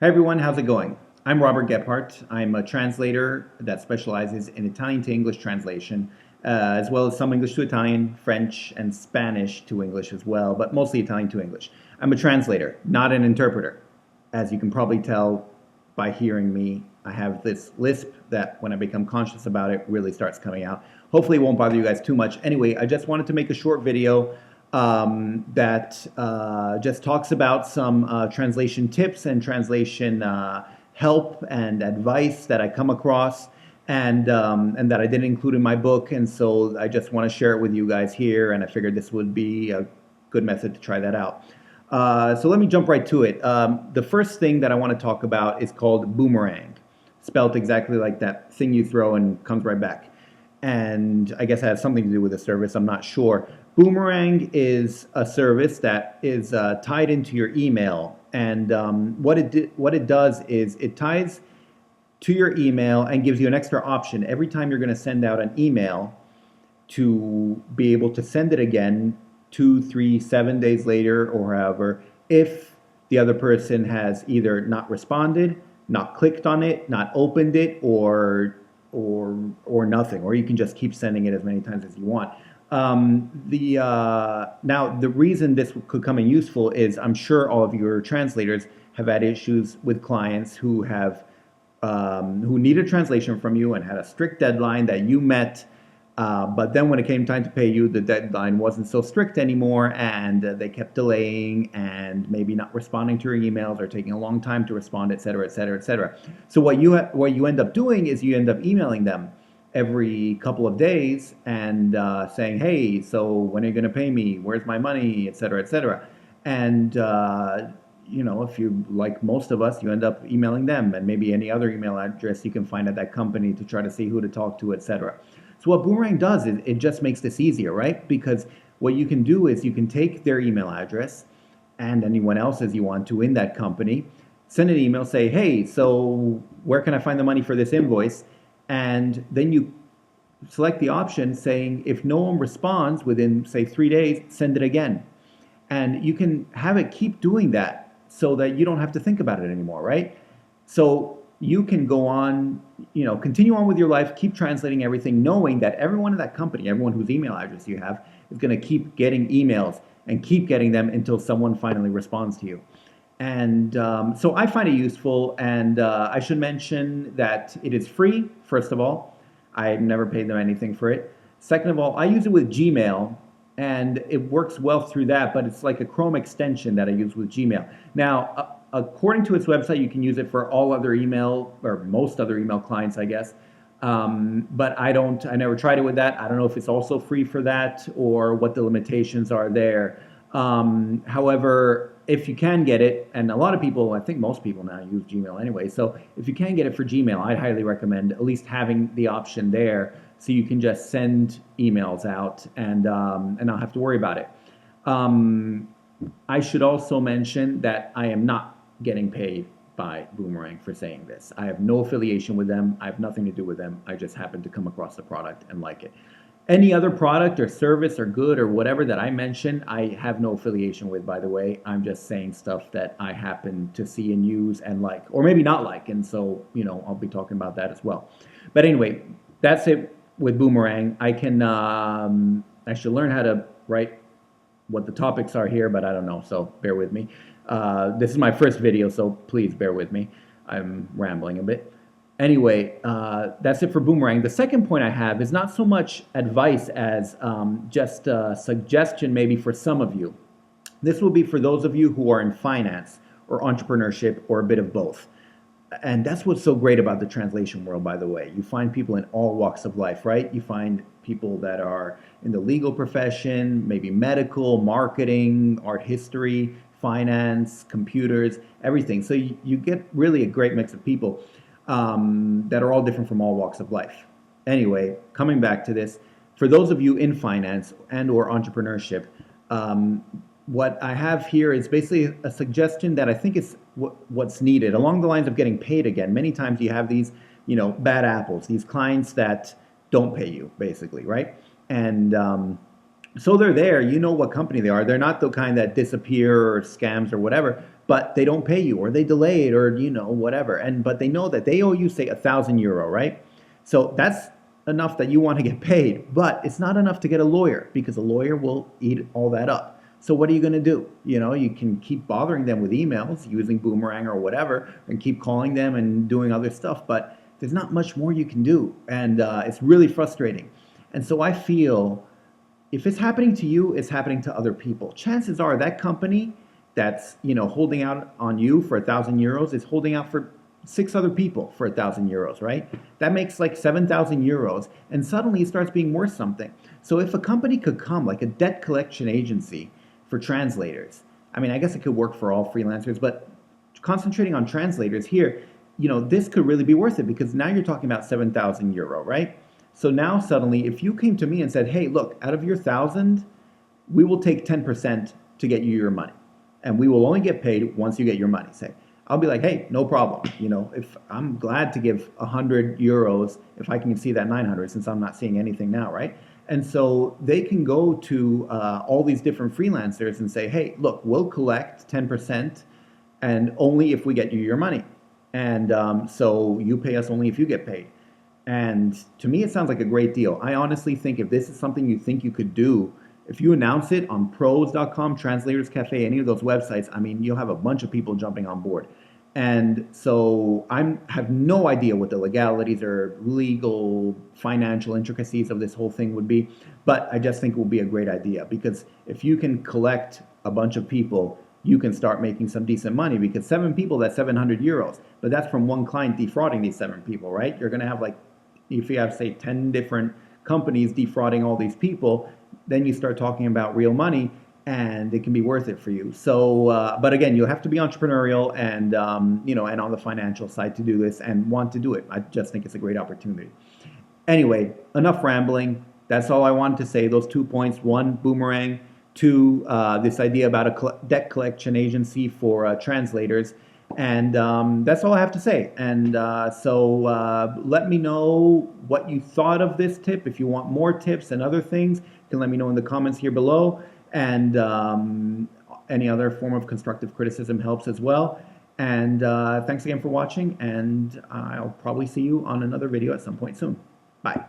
Hey everyone, how's it going? I'm Robert Gephardt. I'm a translator that specializes in Italian to English translation, as well as some English to Italian, French, and Spanish to English as well, but mostly Italian to English. I'm a translator, not an interpreter. As you can probably tell by hearing me, I have this lisp that when I become conscious about it really starts coming out. Hopefully it won't bother you guys too much. Anyway, I just wanted to make a short video that just talks about some translation tips and translation help and advice that I come across and that I didn't include in my book. And so I just want to share it with you guys here. And I figured this would be a good method to try that out. So let me jump right to it. The first thing that I want to talk about is called boomerang, spelt exactly like that thing you throw and comes right back. And I guess it has something to do with the service, I'm not sure. Boomerang is a service that is tied into your email. And what it does is it ties to your email and gives you an extra option every time you're going to send out an email to be able to send it again 2, 3, 7 days later or however, if the other person has either not responded, not clicked on it, not opened it, or nothing, or you can just keep sending it as many times as you want. Now the reason this could come in useful is I'm sure all of your translators have had issues with clients who need a translation from you and had a strict deadline that you met. But then when it came time to pay you, the deadline wasn't so strict anymore, and they kept delaying and maybe not responding to your emails or taking a long time to respond, et cetera, et cetera, et cetera. So what you end up doing is you end up emailing them every couple of days and saying, "Hey, so when are you going to pay me? Where's my money?" et cetera, et cetera. And if you, like most of us, you end up emailing them and maybe any other email address you can find at that company to try to see who to talk to, et cetera. So what Boomerang does is it just makes this easier, right? Because what you can do is you can take their email address and anyone else's you want to in that company, send an email, say, "Hey, so where can I find the money for this invoice?" And then you select the option saying, if no one responds within, say, 3 days, send it again. And you can have it keep doing that so that you don't have to think about it anymore, right? So you can go on, continue on with your life, keep translating everything, knowing that everyone in that company, everyone whose email address you have, is going to keep getting emails and keep getting them until someone finally responds to you. And so I find it useful, and I should mention that it is free, first of all. I never paid them anything for it. Second of all, I use it with Gmail, and it works well through that, but it's like a Chrome extension that I use with Gmail. Now, according to its website, you can use it for all other email, or most other email clients, I guess. But I never tried it with that. I don't know if it's also free for that or what the limitations are there. However, if you can get it, and a lot of people, I think most people now use Gmail anyway, so if you can get it for Gmail, I'd highly recommend at least having the option there so you can just send emails out and not have to worry about it. I should also mention that I am not getting paid by Boomerang for saying this. I have no affiliation with them. I have nothing to do with them. I just happen to come across the product and like it. Any other product or service or good or whatever that I mention, I have no affiliation with, by the way. I'm just saying stuff that I happen to see and use and like, or maybe not like. And so, I'll be talking about that as well. But anyway, that's it with Boomerang. I should learn how to write what the topics are here, but I don't know, so bear with me. This is my first video, so please bear with me. I'm rambling a bit. Anyway, that's it for Boomerang. The second point I have is not so much advice as just a suggestion maybe for some of you. This will be for those of you who are in finance or entrepreneurship or a bit of both. And that's what's so great about the translation world, by the way. You find people in all walks of life, right? You find people that are in the legal profession, maybe medical, marketing, art history, finance, computers, everything. So you get really a great mix of people that are all different from all walks of life. Anyway, coming back to this, for those of you in finance and or entrepreneurship, what I have here is basically a suggestion that I think is what's needed along the lines of getting paid again. Many times you have these, bad apples, these clients that don't pay you, basically, right? And so they're there, you know what company they are. They're not the kind that disappear or scams or whatever, but they don't pay you, or they delay it, or whatever. But they know that they owe you, say, €1,000, right? So that's enough that you want to get paid, but it's not enough to get a lawyer, because a lawyer will eat all that up. So what are you going to do? You can keep bothering them with emails using Boomerang or whatever, and keep calling them and doing other stuff, but there's not much more you can do, and it's really frustrating. And so I feel, if it's happening to you, it's happening to other people. Chances are that company that's holding out on you for €1,000 is holding out for 6 other people for €1,000, right? That makes like €7,000, and suddenly it starts being worth something. So if a company could come, like a debt collection agency for translators, I mean, I guess it could work for all freelancers, but concentrating on translators here, this could really be worth it, because now you're talking about €7,000, right? So now suddenly, if you came to me and said, hey, look, out of your 1,000, we will take 10% to get you your money, and we will only get paid once you get your money, say, I'll be like, hey, no problem. If I'm glad to give €100 if I can see that 900, since I'm not seeing anything now, right? And so they can go to all these different freelancers and say, hey, look, we'll collect 10%, and only if we get you your money. And so you pay us only if you get paid. And to me, it sounds like a great deal. I honestly think if this is something you think you could do, if you announce it on pros.com, Translators Cafe, any of those websites, I mean, you'll have a bunch of people jumping on board. And so I have no idea what the legalities or legal financial intricacies of this whole thing would be, but I just think it will be a great idea, because if you can collect a bunch of people, you can start making some decent money, because 7 people, that's €700, but that's from one client defrauding these 7 people, right? You're going to have, like, if you have, say, 10 different companies defrauding all these people, then you start talking about real money, and it can be worth it for you. So, but again, you'll have to be entrepreneurial and, and on the financial side to do this and want to do it. I just think it's a great opportunity. Anyway, enough rambling. That's all I wanted to say. Those 2 points: 1, Boomerang; 2, this idea about a debt collection agency for translators. And that's all I have to say. And so let me know what you thought of this tip. If you want more tips and other things, you can let me know in the comments here below. And any other form of constructive criticism helps as well. And thanks again for watching, and I'll probably see you on another video at some point soon. Bye.